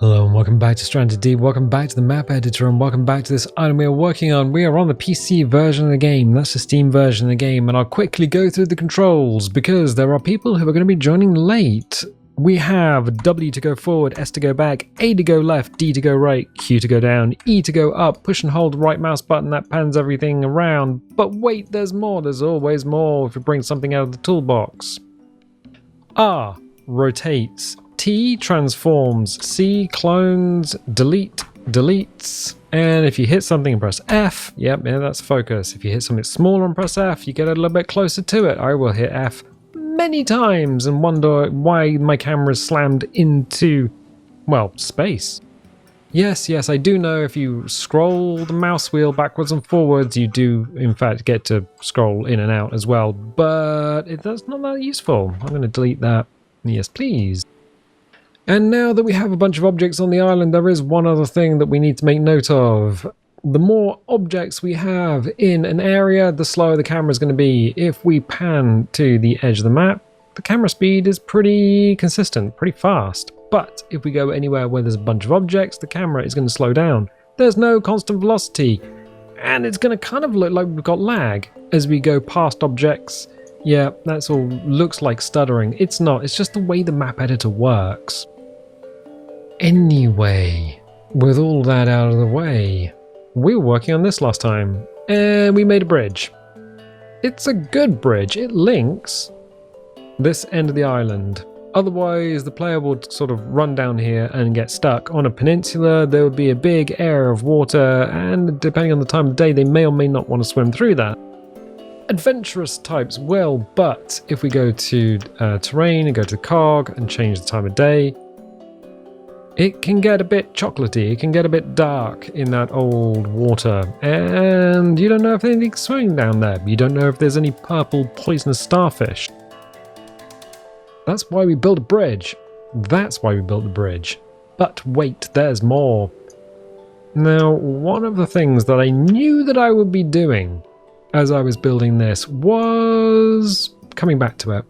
Hello and welcome back to Stranded Deep, welcome back to the map editor, and welcome back to this item we are working on. We are on the PC version of the game, that's the Steam version of the game, and I'll quickly go through the controls because there are people who are going to be joining late. We have W to go forward, S to go back, A to go left, D to go right, Q to go down, E to go up, push and hold the right mouse button, that pans everything around. But wait, there's more, there's always more if you bring something out of the toolbox. R rotates. T transforms, C clones, delete, deletes, and if you hit something and press F, yep, yeah, that's focus. If you hit something smaller and press F, you get a little bit closer to it. I will hit F many times and wonder why my camera is slammed into, well, space. Yes, I do know if you scroll the mouse wheel backwards and forwards, you do in fact get to scroll in and out as well, but that's not that useful. I'm going to delete that. Yes, please. And now that we have a bunch of objects on the island, there is one other thing that we need to make note of. The more objects we have in an area, the slower the camera is going to be. If we pan to the edge of the map, the camera speed is pretty consistent, pretty fast. But if we go anywhere where there's a bunch of objects, the camera is going to slow down. There's no constant velocity, and it's going to kind of look like we've got lag as we go past objects. Yeah, that's all looks like stuttering. It's not, it's just the way the map editor works. Anyway, with all that out of the way, we were working on this last time, and we made a bridge. It's a good bridge. It links this end of the island. Otherwise, the player would sort of run down here and get stuck. On a peninsula, there would be a big area of water, and depending on the time of day, they may or may not want to swim through that. Adventurous types will, but if we go to terrain and go to cog and change the time of day, it can get a bit chocolatey, it can get a bit dark in that old water, and you don't know if anything's swimming down there. You don't know if there's any purple poisonous starfish. That's why we built a bridge. That's why we built the bridge. But wait, there's more. Now, one of the things that I knew that I would be doing as I was building this was coming back to it.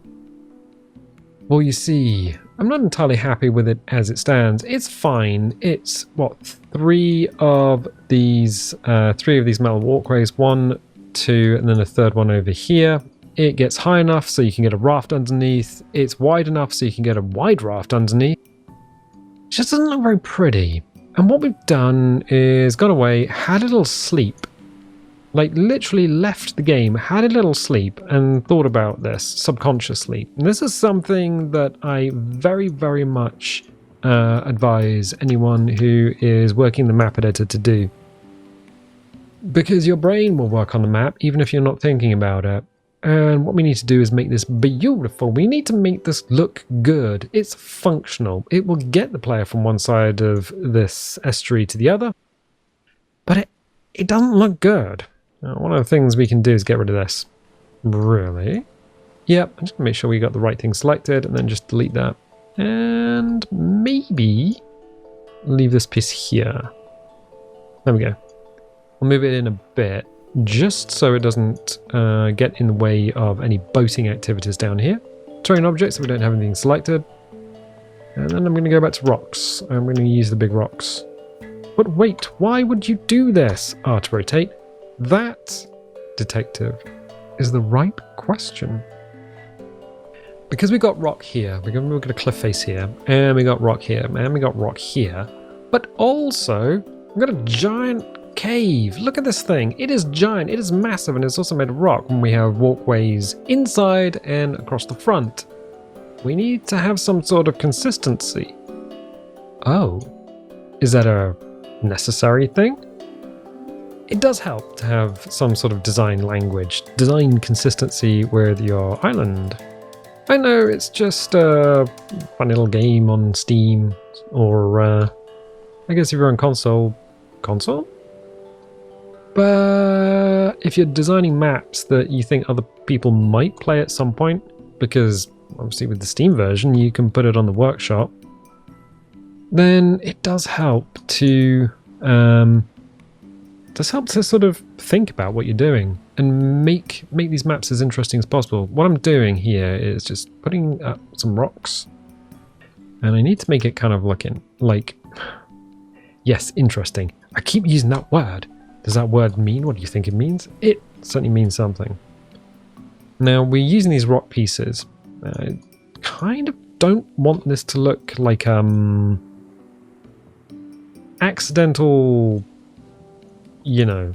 Well, you see, I'm not entirely happy with it as it stands. It's fine. It's what, three of these metal walkways, 1, 2, and then a third one over here. It gets high enough so you can get a raft underneath. It's wide enough so you can get a wide raft underneath. It just doesn't look very pretty. And what we've done is gone away, had a little sleep. Like literally left the game, had a little sleep and thought about this subconsciously. And this is something that I very, very much advise anyone who is working the map editor to do. Because your brain will work on the map even if you're not thinking about it. And what we need to do is make this beautiful. We need to make this look good. It's functional. It will get the player from one side of this estuary to the other. But it doesn't look good. Now, one of the things we can do is get rid of this. Really? Yep, I'm just going to make sure we got the right thing selected and then just delete that. And maybe leave this piece here. There we go. We'll move it in a bit just so it doesn't get in the way of any boating activities down here. Terrain objects, so we don't have anything selected. And then I'm going to go back to rocks. I'm going to use the big rocks. But wait, why would you do this? R to rotate. That, detective, is the right question. Because we got rock here, we've got a cliff face here, and we got rock here, and we got rock here, but also we've got a giant cave. Look at this thing. It is giant, it is massive, and it's also made of rock. And we have walkways inside and across the front. We need to have some sort of consistency. Oh, is that a necessary thing? It does help to have some sort of design language, design consistency with your island. I know it's just a fun little game on Steam, or I guess if you're on console? But if you're designing maps that you think other people might play at some point, because obviously with the Steam version you can put it on the workshop, then it does help to sort of think about what you're doing and make these maps as interesting as possible. What I'm doing here is just putting up some rocks, and I need to make it kind of looking like Yes, interesting. I keep using that word. Does that word mean what do you think it means? It certainly means something. Now, we're using these rock pieces. I kind of don't want this to look like accidental, you know.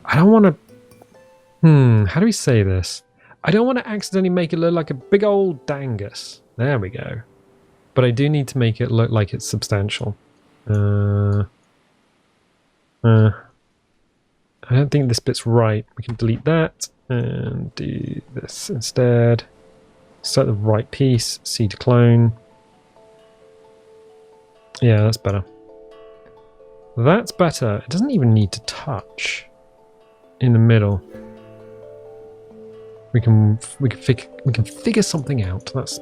I don't want to... how do we say this? I don't want to accidentally make it look like a big old dangus. There we go. But I do need to make it look like it's substantial. I don't think this bit's right. We can delete that and do this instead. Select the right piece, C to clone. Yeah, that's better. That's better. It doesn't even need to touch in the middle. We can figure something out. That's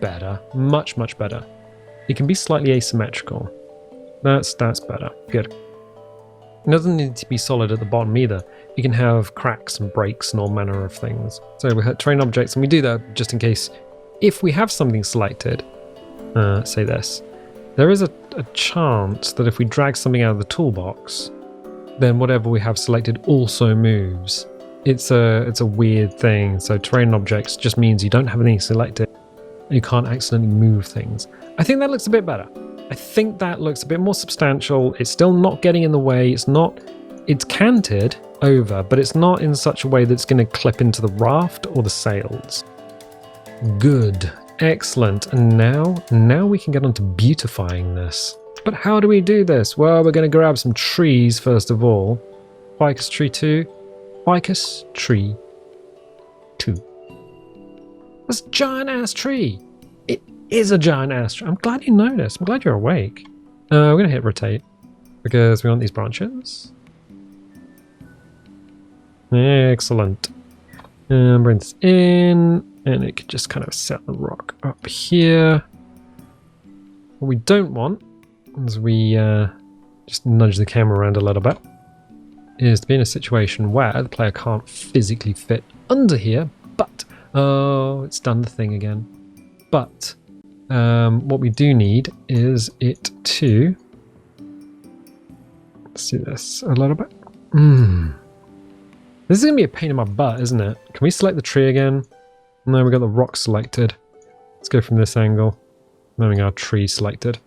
better. Much better. It can be slightly asymmetrical. That's better. Good. It doesn't need to be solid at the bottom either. You can have cracks and breaks and all manner of things. So we hit train objects, and we do that just in case if we have something selected, say this, there is a chance that if we drag something out of the toolbox, then whatever we have selected also moves. It's a weird thing. So terrain objects just means you don't have anything selected. You can't accidentally move things. I think that looks a bit better. I think that looks a bit more substantial. It's still not getting in the way. It's canted over, but it's not in such a way that it's going to clip into the raft or the sails. Good. Excellent. And now we can get on to beautifying this. But how do we do this? Well, we're going to grab some trees first of all. Ficus tree 2. Ficus tree 2. That's a giant ass tree. It is a giant ass tree. I'm glad you noticed. I'm glad you're awake. We're going to hit rotate because we want these branches. Excellent. Bring this in, and it could just kind of set the rock up here. What we don't want, as we just nudge the camera around a little bit, is to be in a situation where the player can't physically fit under here, but, oh, it's done the thing again. But what we do need is it to, let's do this a little bit. This is going to be a pain in my butt, isn't it? Can we select the tree again? No, we got the rock selected. Let's go from this angle. Then we got our tree selected.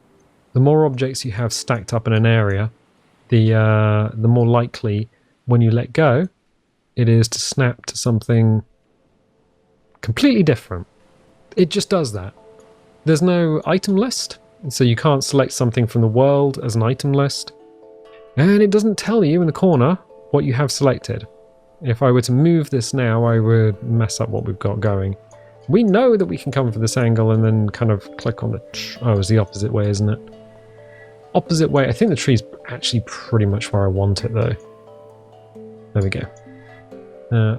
The more objects you have stacked up in an area, the more likely, when you let go, it is to snap to something completely different. It just does that. There's no item list, so you can't select something from the world as an item list. And it doesn't tell you in the corner what you have selected. If I were to move this now, I would mess up what we've got going. We know that we can come from this angle and then kind of click on the... Oh, it's the opposite way, isn't it? Opposite way. I think the tree's actually pretty much where I want it, though. There we go.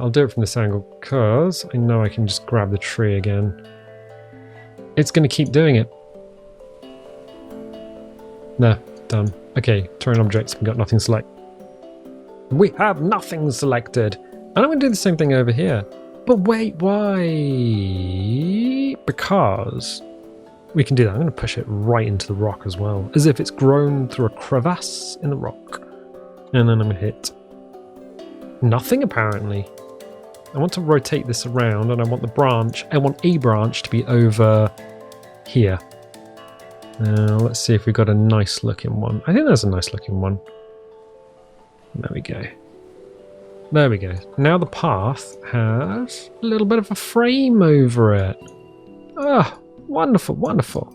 I'll do it from this angle because I know I can just grab the tree again. It's going to keep doing it. Nah, done. Okay, terrain objects, we've got nothing selected. We have nothing selected. And I'm going to do the same thing over here. But wait, why? Because we can do that. I'm going to push it right into the rock as well, as if it's grown through a crevasse in the rock. And then I'm going to hit nothing, apparently. I want to rotate this around, and I want a branch to be over here. Now, let's see if we've got a nice looking one. I think there's a nice looking one. There we go. There we go. Now the path has a little bit of a frame over it. Ah, wonderful, wonderful.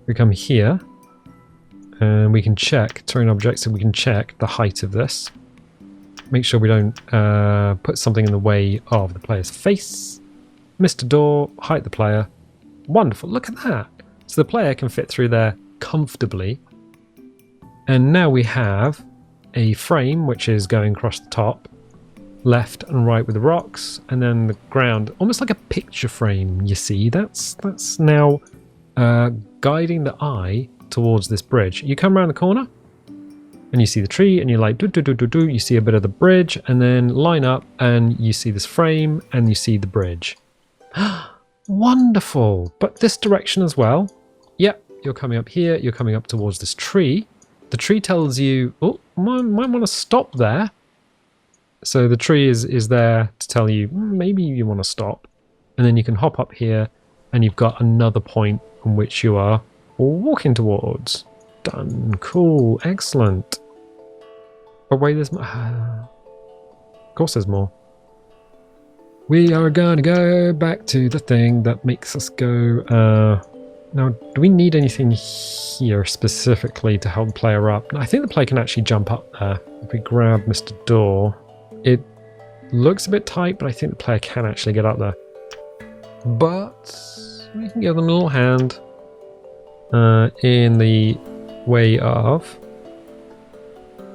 We come here, and we can check terrain objects, and we can check the height of this. Make sure we don't put something in the way of the player's face. Mr. Door, height the player. Wonderful, look at that. So the player can fit through there comfortably. And now we have a frame which is going across the top, left and right with the rocks, and then the ground, almost like a picture frame, you see. That's now guiding the eye towards this bridge. You come around the corner, and you see the tree, and you're like, do. You see a bit of the bridge, and then line up, and you see this frame, and you see the bridge. Wonderful! But this direction as well. Yep, you're coming up here, you're coming up towards this tree. The tree tells you, oh, might want to stop there. So the tree is there to tell you, maybe you want to stop. And then you can hop up here, and you've got another point on which you are walking towards. Done. Cool. Excellent. Oh, wait, there's more. Of course there's more. We are going to go back to the thing that makes us go... Now, do we need anything here specifically to help the player up? I think the player can actually jump up there. If we grab Mr. Door, it looks a bit tight, but I think the player can actually get up there. But we can give them a little hand in the way of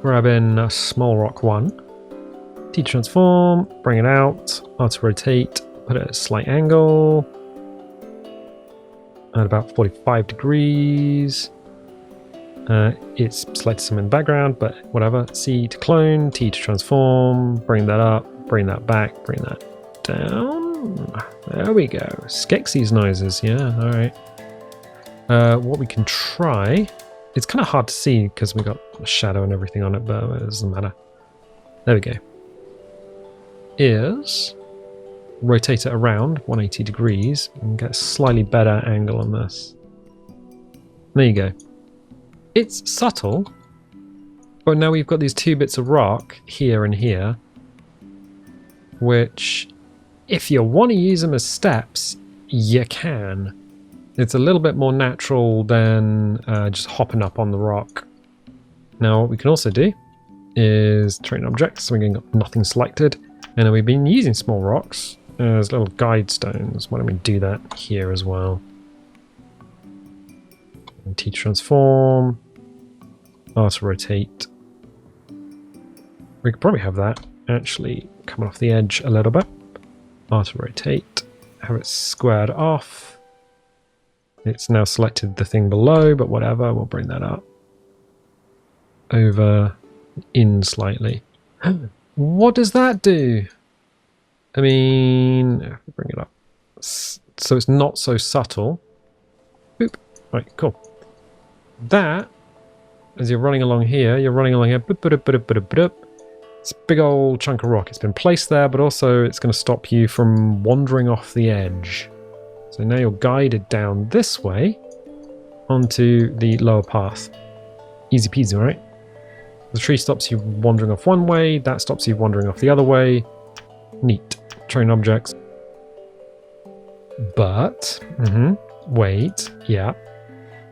grabbing a small rock 1. T transform, bring it out, auto rotate, put it at a slight angle. At about 45 degrees. It's selected some in the background, but whatever. C to clone, T to transform, bring that up, bring that back, bring that down. There we go. Skeksis noises, yeah, alright. What we can try, it's kind of hard to see because we got a shadow and everything on it, but it doesn't matter. There we go. Is rotate it around 180 degrees and get a slightly better angle on this. There you go. It's subtle, but now we've got these two bits of rock here and here, which if you want to use them as steps, you can. It's a little bit more natural than just hopping up on the rock. Now what we can also do is train objects, so we've got nothing selected, and then we've been using small rocks as little guide stones. Why don't we do that here as well? And T transform, auto rotate. We could probably have that actually coming off the edge a little bit. Auto rotate, have it squared off. It's now selected the thing below, but whatever, we'll bring that up. Over, in slightly. What does that do? I mean, bring it up. So it's not so subtle. Boop. Right, cool. That, as you're running along here, it's a big old chunk of rock. It's been placed there, but also it's going to stop you from wandering off the edge. So now you're guided down this way onto the lower path. Easy peasy, right? The tree stops you wandering off one way, that stops you wandering off the other way. Neat. Train objects. But, wait, yeah.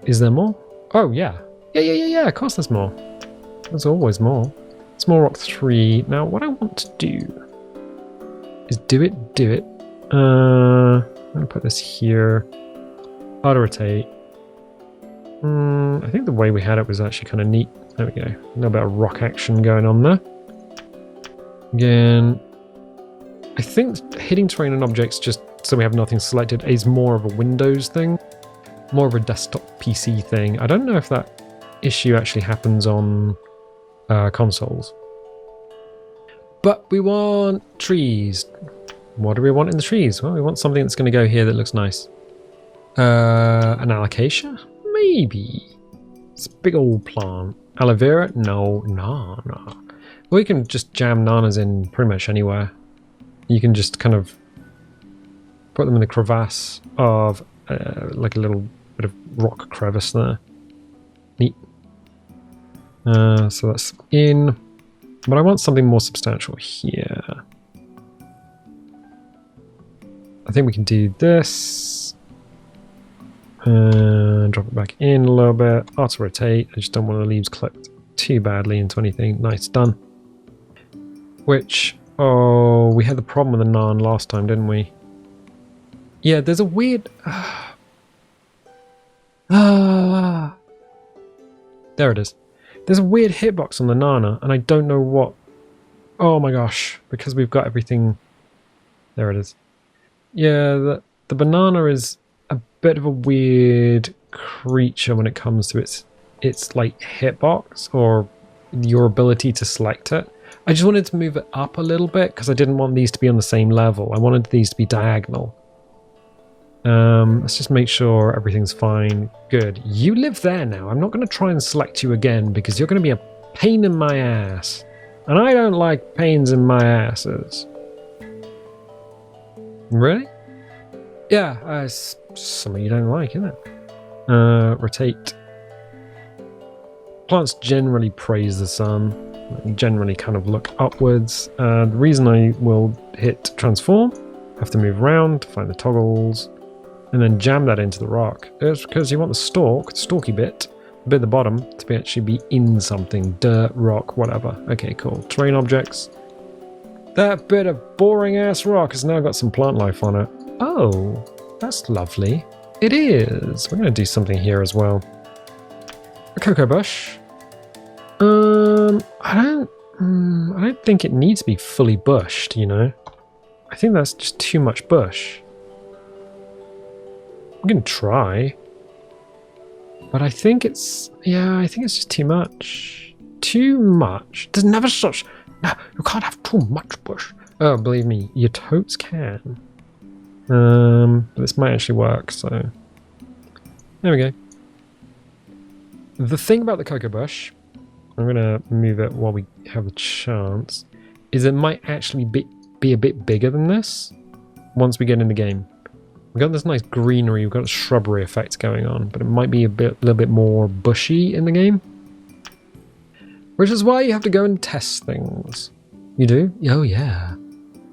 Is there more? Oh, yeah. Yeah, of course there's more. There's always more. Small rock 3. Now, what I want to do is do it. I'm going to put this here. Auto rotate. I think the way we had it was actually kind of neat. There we go. A little bit of rock action going on there. Again, I think hitting terrain and objects just so we have nothing selected is more of a Windows thing. More of a desktop PC thing. I don't know if that issue actually happens on consoles. But we want trees. What do we want in the trees? Well, we want something that's going to go here that looks nice. An alocasia? Maybe. It's a big old plant. Aloe vera? No. We can just jam nanas in pretty much anywhere. You can just kind of put them in the crevasse of like a little bit of rock crevice there. Neat. So that's in. But I want something more substantial here. I think we can do this. And drop it back in a little bit. Auto rotate. I just don't want the leaves clipped too badly into anything. Nice, done. Which, oh, we had the problem with the Nan last time, didn't we? Yeah, there's a weird... There it is. There's a weird hitbox on the Nana, and I don't know what... Oh my gosh, because we've got everything... There it is. Yeah, the banana is a bit of a weird creature when it comes to its like hitbox or your ability to select it. I just wanted to move it up a little bit because I didn't want these to be on the same level. I wanted these to be diagonal. Let's just make sure everything's fine. Good. You live there now. I'm not going to try and select you again because you're going to be a pain in my ass. And I don't like pains in my asses. Really? Yeah, it's something you don't like, isn't it? Rotate. Plants generally praise the sun. Generally kind of look upwards. The reason I will hit transform, have to move around to find the toggles, and then jam that into the rock. It's because you want the stalky bit at the bottom, to actually be in something. Dirt, rock, whatever. Okay, cool. Terrain objects. That bit of boring ass rock has now got some plant life on it. Oh, that's lovely. It is. We're going to do something here as well. A cocoa bush. I don't think it needs to be fully bushed, you know. I think that's just too much bush. We can try. But I think it's just too much. Too much. There's never such... No, you can't have too much bush. Oh, believe me, your totes can. This might actually work, so... There we go. The thing about the cocoa bush, I'm going to move it while we have the chance, is it might actually be a bit bigger than this once we get in the game. We've got this nice greenery, we've got a shrubbery effect going on, but it might be a little bit more bushy in the game. Which is why you have to go and test things. You do? Oh, yeah.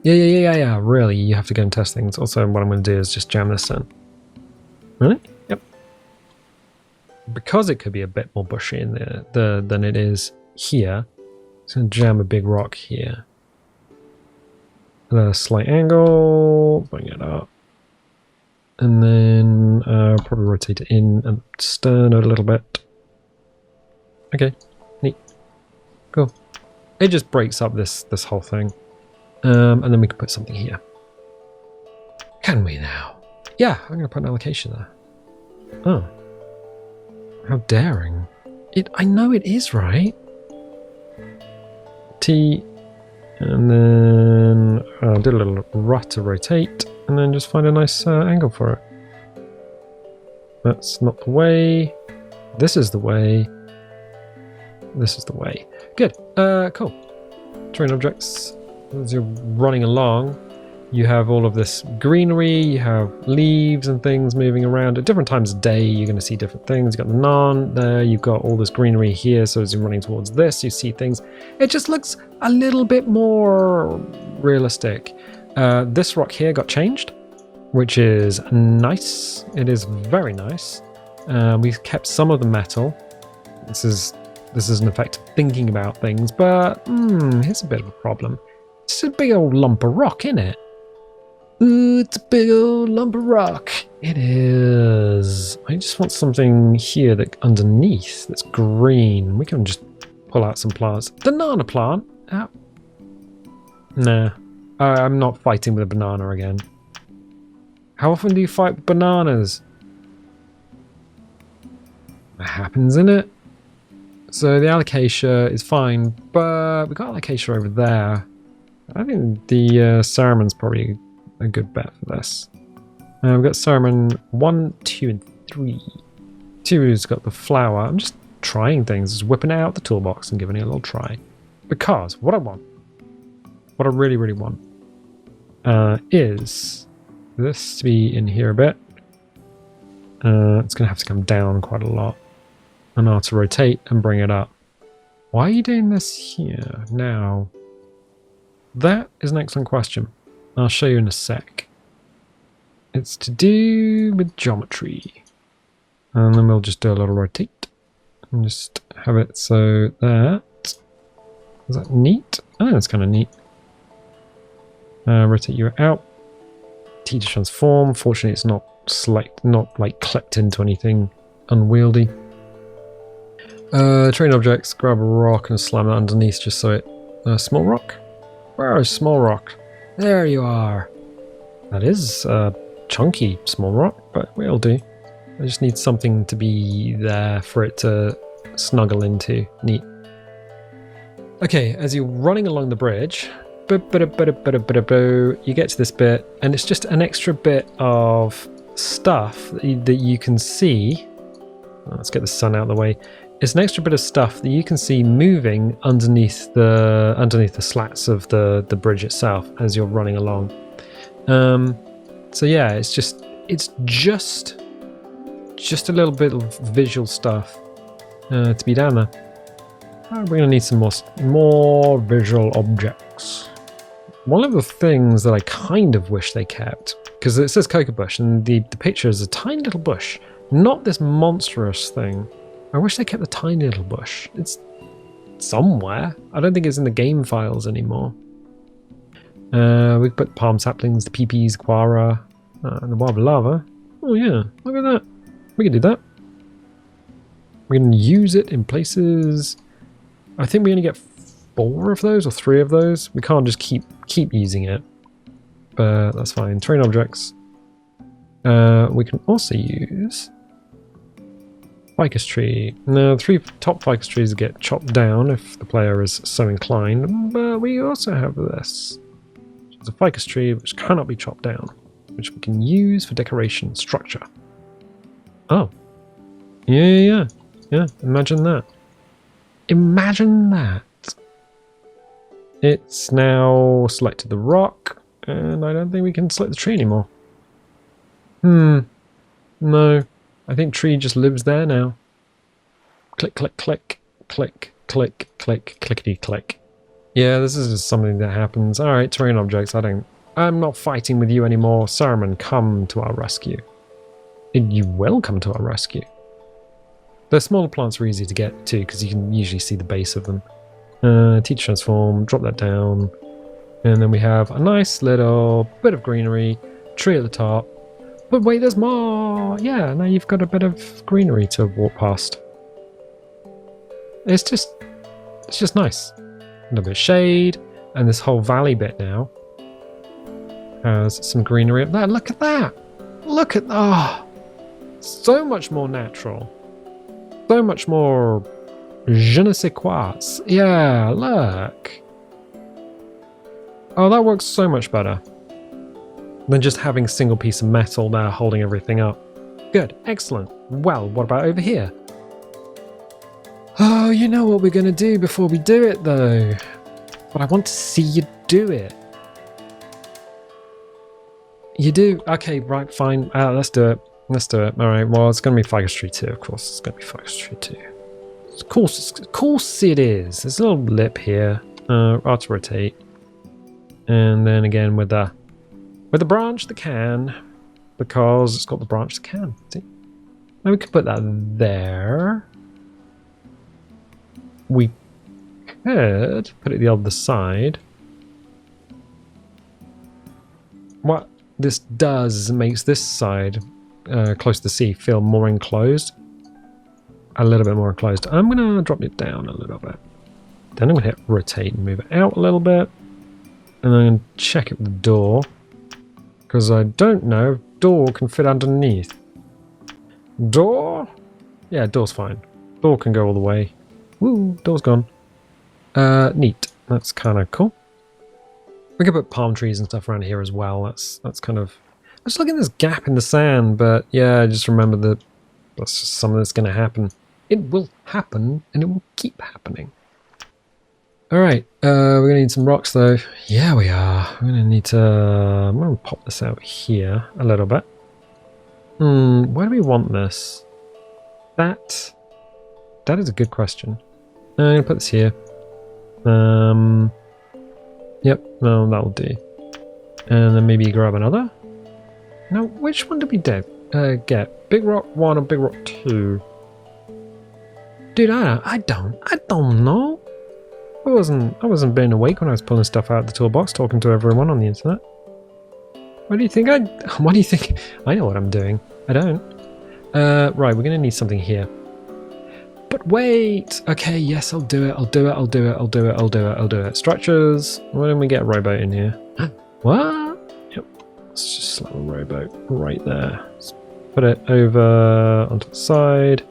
Yeah, really, you have to go and test things. Also, what I'm going to do is just jam this in. Really? Yep. Because it could be a bit more bushy in there than it is here, I'm going to jam a big rock here. At a slight angle, bring it up. And then probably rotate it in and stern it a little bit. Okay, neat. Cool. It just breaks up this whole thing. And then we can put something here. Can we now? Yeah, I'm going to put an allocation there. Oh. How daring. I know it is, right? T. And then do a little rut to rotate. And then just find a nice angle for it. That's not the way. This is the way. This is the way. Good. Cool. Terrain objects. As you're running along, you have all of this greenery, you have leaves and things moving around. At different times of day, you're going to see different things. You've got the naan there, you've got all this greenery here, so as you're running towards this, you see things. It just looks a little bit more realistic. This rock here got changed, which is nice. It is very nice. We've kept some of the metal. This is an effect of thinking about things, but here's a bit of a problem. It's a big old lump of rock, isn't it? Ooh, it's a big old lump of rock. It is. I just want something here that underneath that's green. We can just pull out some plants. Banana plant? Nah. I'm not fighting with a banana again. How often do you fight with bananas? That happens, innit? So the alocasia is fine, but we got alocasia over there. I think the Saramon's probably a good bet for this. We've got Saramon 1, 2, and 3. 2's got the flower. I'm just trying things, just whipping it out the toolbox and giving it a little try. Because what I want, what I really, really want, is this to be in here a bit. It's going to have to come down quite a lot. And now to rotate and bring it up. Why are you doing this here now? That is an excellent question. I'll show you in a sec. It's to do with geometry. And then we'll just do a little rotate. And just have it so that... Is that neat? I think that's kind of neat. Rotate you out. T to transform. Fortunately, it's not like clipped into anything unwieldy. Terrain objects. Grab a rock and slam it underneath just so it... small rock? Where is small rock? There you are. That is a chunky small rock, but we'll do. I just need something to be there for it to snuggle into. Neat. Okay, as you're running along the bridge, you get to this bit, and it's just an extra bit of stuff that you can see. Let's get the sun out of the way. It's an extra bit of stuff that you can see moving underneath the slats of the bridge itself as you're running along. So yeah, it's just a little bit of visual stuff to be down there. We're going to need some more visual objects. One of the things that I kind of wish they kept, because it says cocoa bush, and the picture is a tiny little bush, not this monstrous thing. I wish they kept the tiny little bush. It's somewhere. I don't think it's in the game files anymore. We could put palm saplings, the peepees, guara, and the waba lava. Oh yeah, look at that. We can do that. We can use it in places. I think we only get 4 of those or 3 of those. We can't just keep using it, but that's fine. Terrain objects. We can also use ficus tree. Now, the 3 top ficus trees get chopped down if the player is so inclined, but we also have this. It's a ficus tree which cannot be chopped down, which we can use for decoration structure. Oh. Yeah. Imagine that. Imagine that. It's now selected the rock, and I don't think we can select the tree anymore. No. I think tree just lives there now. Click, click, click, click, click, click, clickety, click. Yeah, this is just something that happens. Alright, terrain objects, I'm not fighting with you anymore. Saruman, come to our rescue. You will come to our rescue. The smaller plants are easy to get to because you can usually see the base of them. Teach transform, drop that down. And then we have a nice little bit of greenery, tree at the top. But wait, there's more! Yeah, now you've got a bit of greenery to walk past. It's just nice. A little bit of shade, and this whole valley bit now has some greenery up there. Look at that! Look at that! So much more natural. So much more je ne sais quoi. Yeah, look. Oh, that works so much better than just having a single piece of metal there holding everything up. Good, excellent. Well, what about over here? Oh, you know what we're going to do before we do it, though. But I want to see you do it. You do? Okay, right, fine. Let's do it. Let's do it. All right, well, it's going to be ficus tree 2, of course. It's going to be ficus tree 2. Of course it is. There's a little lip here. Auto rotate. And then again with the branch that can, because it's got the branch that can. See? Now we could put that there. We could put it the other side. What this does is it makes this side close to the sea feel more enclosed. A little bit more enclosed. I'm going to drop it down a little bit. Then I'm going to hit rotate and move it out a little bit. And I'm going to check it with the door. Because I don't know if door can fit underneath. Door? Yeah, door's fine. Door can go all the way. Woo, door's gone. Neat. That's kind of cool. We could put palm trees and stuff around here as well. That's kind of... Just look at this gap in the sand, but yeah, just remember that that's just something that's going to happen. It will happen, and it will keep happening. Alright, we're going to need some rocks though. Yeah, we are. We're going to need to... I'm going to pop this out here a little bit. Where do we want this? That is a good question. I'm going to put this here. Yep, no, that'll do. And then maybe grab another. Now, which one did we get? Big rock 1 or big rock 2? Dude, I don't know. I wasn't being awake when I was pulling stuff out of the toolbox, talking to everyone on the internet. What do you think? I know what I'm doing. I don't. Right, we're gonna need something here. But wait! Okay, yes, I'll do it. Structures. Why don't we get a rowboat in here? What? Yep. Let's just slap a rowboat right there. Let's put it over onto the side.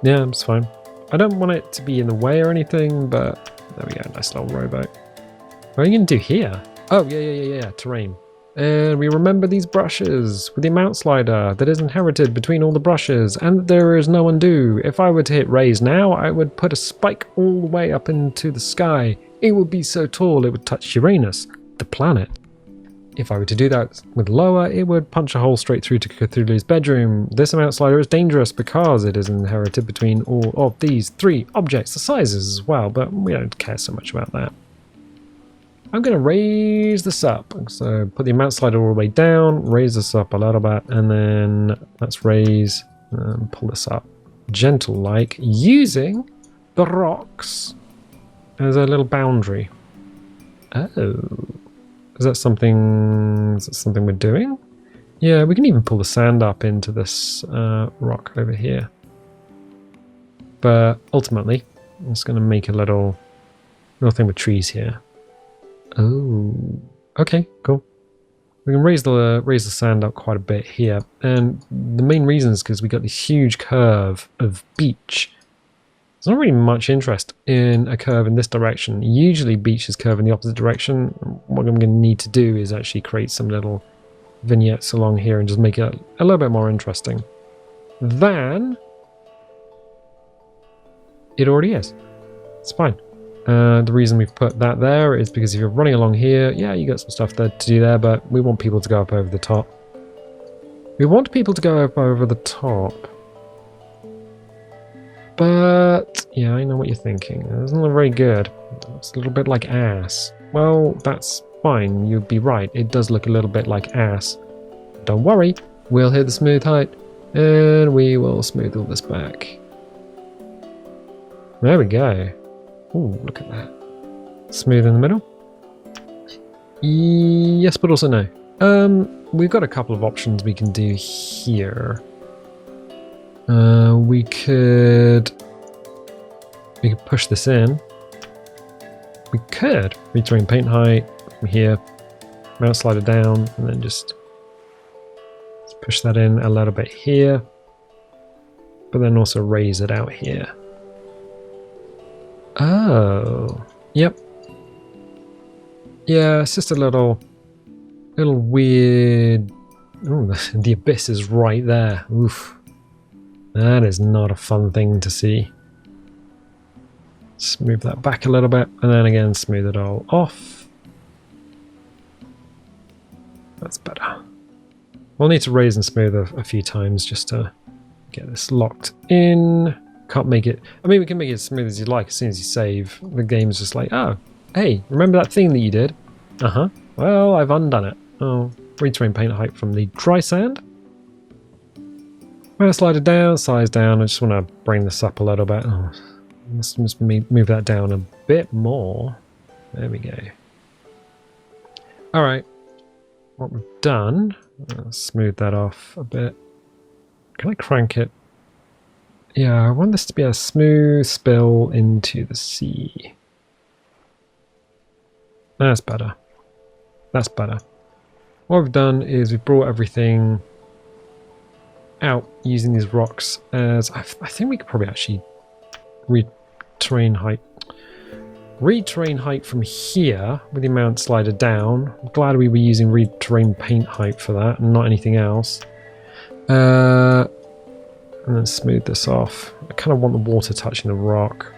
Yeah, it's fine. I don't want it to be in the way or anything, but there we go, nice little rowboat. What are you going to do here? Oh, yeah, terrain. And we remember these brushes with the amount slider that is inherited between all the brushes, and there is no undo. If I were to hit raise now, I would put a spike all the way up into the sky. It would be so tall it would touch Uranus, the planet. If I were to do that with lower, it would punch a hole straight through to Cthulhu's bedroom. This amount slider is dangerous because it is inherited between all of these 3 objects, the sizes as well, but we don't care so much about that. I'm going to raise this up. So put the amount slider all the way down, raise this up a little bit, and then let's raise and pull this up gentle-like using the rocks as a little boundary. Oh. Is that something we're doing? Yeah, we can even pull the sand up into this rock over here. But ultimately, I'm just going to make a little thing with trees here. Oh, okay, cool. We can raise the sand up quite a bit here, and the main reason is because we got this huge curve of beach. There's not really much interest in a curve in this direction. Usually beaches curve in the opposite direction. What I'm going to need to do is actually create some little vignettes along here and just make it a little bit more interesting than it already is. It's fine. The reason we've put that there is because if you're running along here, yeah, you got some stuff there to do there, but we want people to go up over the top. We want people to go up over the top. But, yeah, I know what you're thinking. It doesn't look very good. It's a little bit like ass. Well, that's fine. You'd be right. It does look a little bit like ass. Don't worry. We'll hit the smooth height, and we will smooth all this back. There we go. Ooh, look at that. Smooth in the middle. Yes, but also no. We've got a couple of options we can do here. We could push this in. We could retrain paint height from here, mouse slider down, and then just push that in a little bit here, but then also raise it out here. Oh, yep. Yeah, it's just a little weird. Oh, the abyss is right there. Oof. That is not a fun thing to see. Smooth that back a little bit, and then again smooth it all off. That's better. We'll need to raise and smooth a few times just to get this locked in. Can't make it... I mean, we can make it as smooth as you like as soon as you save. The game's just like, oh, hey, remember that thing that you did? Uh-huh. Well, I've undone it. Oh, retrain paint height from the dry sand. I'm going to slide it down, size down. I just want to bring this up a little bit. Oh, let's just move that down a bit more. There we go. All right. What we've done, smooth that off a bit. Can I crank it? Yeah, I want this to be a smooth spill into the sea. That's better. That's better. What we've done is we've brought everything out using these rocks as... I think we could probably actually retrain height from here with the amount slider down. I'm glad we were using retrain paint height for that and not anything else. And then smooth this off. I kind of want the water touching the rock.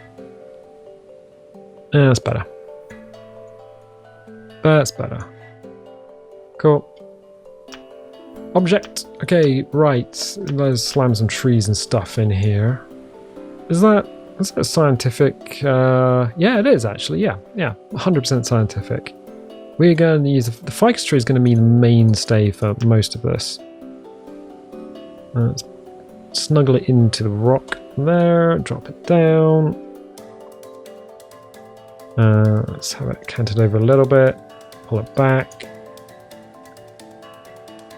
That's better. That's better. Cool. Object. Okay, right. Let's slam some trees and stuff in here. Is that scientific? Yeah, it is actually. Yeah, 100% scientific. We're going to use the ficus tree is going to be the mainstay for most of this. Let's snuggle it into the rock there. Drop it down. Let's have it canted over a little bit. Pull it back.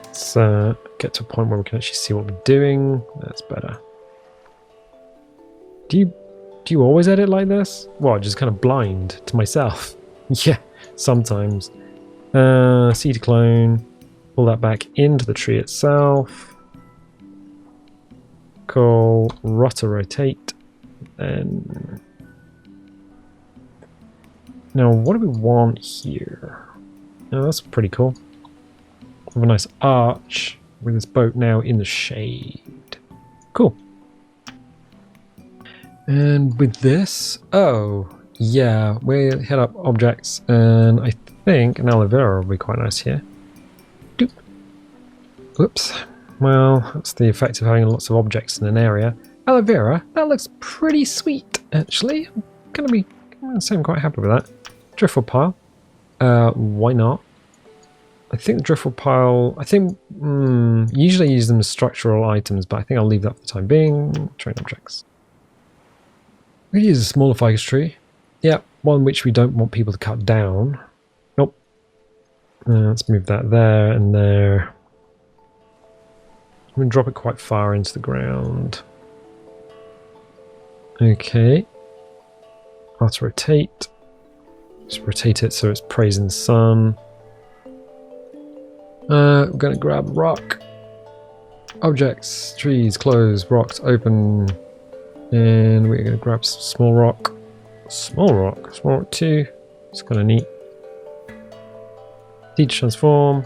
Let's get to a point where we can actually see what we're doing. That's better. Do you always edit like this? What, just kind of blind to myself? Yeah, sometimes. C to clone. Pull that back into the tree itself. Cool. Rotor rotate. And now, what do we want here? Oh, that's pretty cool. Have a nice arch with this boat now in the shade. Cool. And with this, oh, yeah, we hit up objects, and I think an aloe vera will be quite nice here. Doop. Whoops. Well, that's the effect of having lots of objects in an area. Aloe vera, that looks pretty sweet, actually. I'm quite happy with that. Driftwood pile. Why not? I think the driftwood pile, usually I use them as structural items, but I think I'll leave that for the time being. Terrain objects. We use a smaller ficus tree. Yeah, one which we don't want people to cut down. Nope. Let's move that there and there. I'm going to drop it quite far into the ground. Okay. Let's rotate. Just rotate it so it's praising the sun. We're going to grab rock. Objects, trees, closed, rocks, open. And we're going to grab some small rock. Small rock 2. It's kind of neat. Teach transform.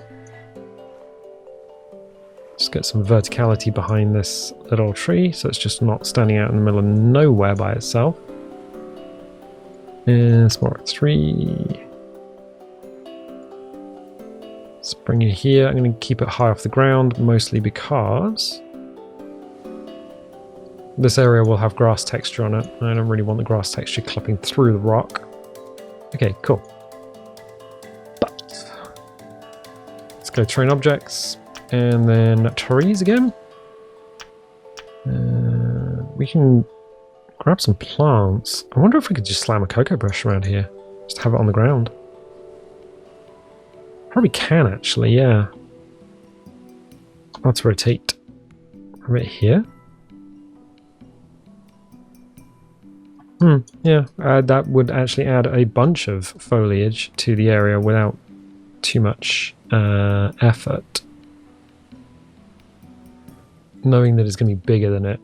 Just get some verticality behind this little tree so it's just not standing out in the middle of nowhere by itself. And small rock 3. Let's bring it here. I'm going to keep it high off the ground, mostly because this area will have grass texture on it. I don't really want the grass texture clipping through the rock. Okay, cool. But let's go terrain objects and then trees again. We can grab some plants. I wonder if we could just slam a cocoa bush around here. Just have it on the ground. Probably can actually, yeah. Let's rotate a bit here. Yeah, that would actually add a bunch of foliage to the area without too much effort. Knowing that it's going to be bigger than it,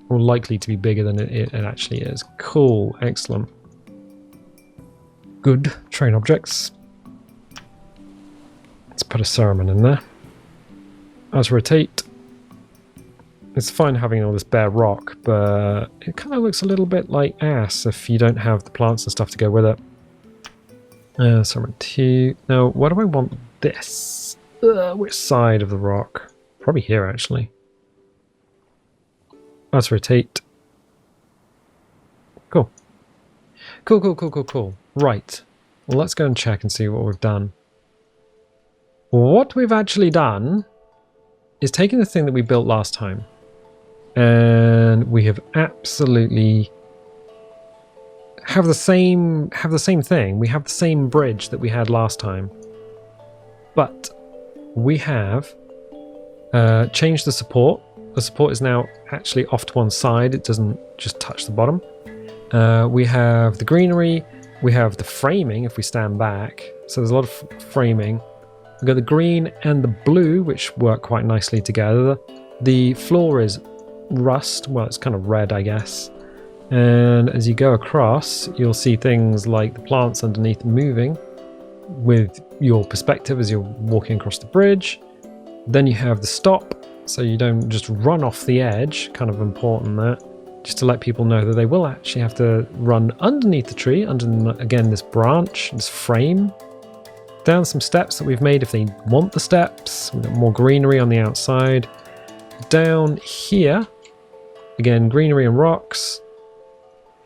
or likely to be bigger than it actually is. Cool, excellent. Good, terrain objects. Let's put a ceremony in there. Let's rotate. It's fine having all this bare rock, but it kind of looks a little bit like ass if you don't have the plants and stuff to go with it. Ceremony 2. Now, where do I want this? Which side of the rock? Probably here, actually. Let's rotate. Cool. Cool. Right. Well, let's go and check and see what we've done. What we've actually done is taken the thing that we built last time, and we have absolutely have the same thing. We have the same bridge that we had last time, but we have changed the support. The support is now actually off to one side. It doesn't just touch the bottom. We have the greenery. We have the framing if we stand back. So there's a lot of framing. We've got the green and the blue, which work quite nicely together. The floor is rust. Well, it's kind of red, I guess. And as you go across, you'll see things like the plants underneath moving with your perspective as you're walking across the bridge. Then you have the stop, so you don't just run off the edge. Kind of important that, just to let people know that they will actually have to run underneath the tree, under, again, this branch, this frame. Down some steps that we've made if they want the steps. We've got more greenery on the outside. Down here, again, greenery and rocks.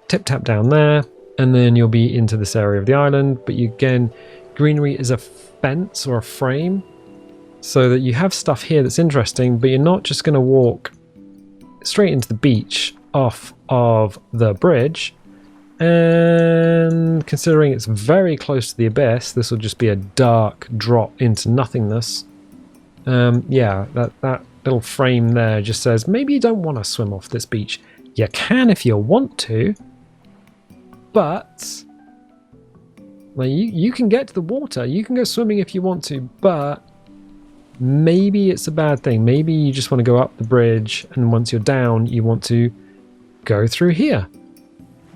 Tip-tap down there, and then you'll be into this area of the island. But again, greenery is a fence or a frame, so that you have stuff here that's interesting, but you're not just going to walk straight into the beach off of the bridge. And considering it's very close to the abyss, this will just be a dark drop into nothingness. Yeah, that little frame there just says, maybe you don't want to swim off this beach. You can if you want to, but well, you can get to the water. You can go swimming if you want to, but maybe it's a bad thing. Maybe you just want to go up the bridge, and once you're down, you want to go through here.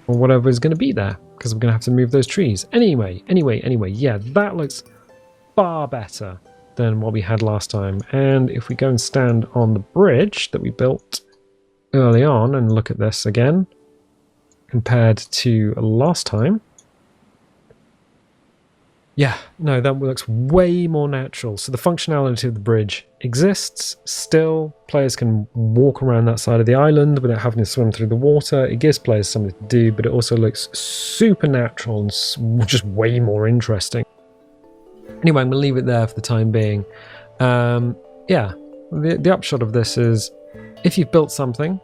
Or whatever is going to be there, because we're going to have to move those trees. Anyway, yeah, that looks far better. than what we had last time. And if we go and stand on the bridge that we built early on and look at this again, compared to last time, yeah, no, that looks way more natural. So the functionality of the bridge exists still. Players can walk around that side of the island without having to swim through the water. It gives players something to do, but it also looks super natural and just way more interesting. Anyway, I'm going to leave it there for the time being. Yeah, the upshot of this is, if you've built something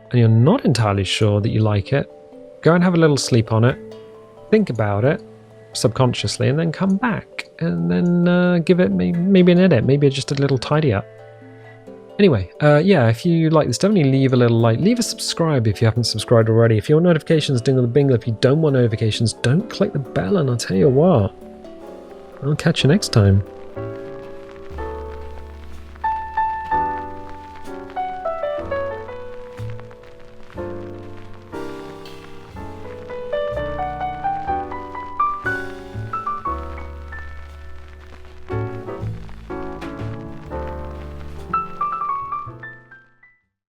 and you're not entirely sure that you like it, go and have a little sleep on it, think about it subconsciously, and then come back and then give it maybe an edit, maybe just a little tidy up. Anyway, yeah, if you like this, definitely leave a little like, leave a subscribe if you haven't subscribed already. If you want notifications, dingle the bingle. If you don't want notifications, don't click the bell, and I'll tell you what, I'll catch you next time.